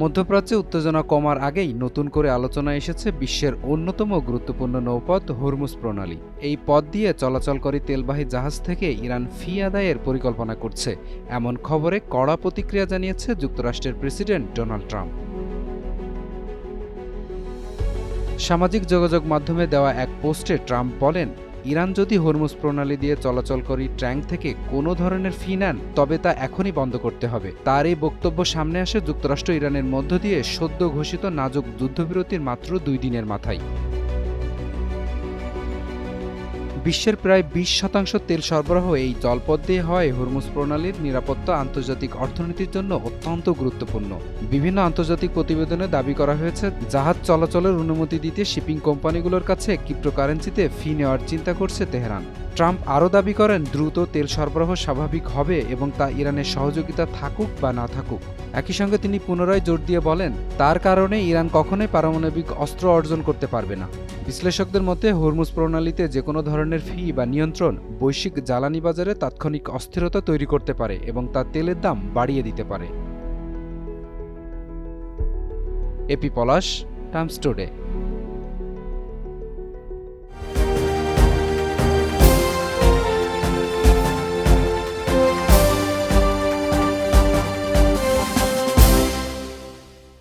মধ্যপ্রাচ্যে উত্তেজনা কমার আগেই নতুন করে আলোচনায় এসেছে বিশ্বের অন্যতম গুরুত্বপূর্ণ নৌপথ হরমুজ প্রণালী। এই পথ দিয়ে চলাচলকারী তেলবাহী জাহাজ থেকে ইরান ফি আদায়ের পরিকল্পনা করছে, এমন খবরে কড়া প্রতিক্রিয়া জানিয়েছে যুক্তরাষ্ট্রের প্রেসিডেন্ট ডোনাল্ড ট্রাম্প। সামাজিক যোগাযোগ মাধ্যমে দেওয়া এক পোস্টে ট্রাম্প বলেন, ইরান যদি হরমুজ প্রণালী দিয়ে চলাচলকারী ট্যাঙ্ক থেকে কোনো ধরনের ফি নেন তবে তা এখনই বন্ধ করতে হবে। তার এই বক্তব্য সামনে আসে যুক্তরাষ্ট্র ইরানের মধ্য দিয়ে সদ্য ঘোষিত নাজুক যুদ্ধবিরতির মাত্র 2 দিনের মাথায়। বিশ্বের প্রায় 20% তেল সরবরাহ এই জলপথ দিয়ে হয় হরমুজ প্রণালীর নিরাপত্তা আন্তর্জাতিক অর্থনীতির জন্য অত্যন্ত গুরুত্বপূর্ণ। বিভিন্ন আন্তর্জাতিক প্রতিবেদনে দাবি করা হয়েছে, জাহাজ চলাচলের অনুমতি দিতে শিপিং কোম্পানিগুলোর কাছে ক্রিপ্টোকারেন্সিতে ফি নেওয়ার চিন্তা করছে তেহরান। ট্রাম্প আরও দাবি করেন, দ্রুত তেল সরবরাহ স্বাভাবিক হবে এবং তা ইরানের সহযোগিতা থাকুক বা না থাকুক। একই সঙ্গে তিনি পুনরায় জোর দিয়ে বলেন, তার কারণে ইরান কখনোই পারমাণবিক অস্ত্র অর্জন করতে পারবে না। বিশ্লেষকদের মতে হরমুজ প্রণালীতে যে কোনো ধরনের ফি বা নিয়ন্ত্রণ বৈশ্বিক জ্বালানি বাজারে তাৎক্ষণিক অস্থিরতা তৈরি করতে পারে এবং তা তেলের দাম বাড়িয়ে দিতে পারে। এপি পলাশ, টাইমস টুডে।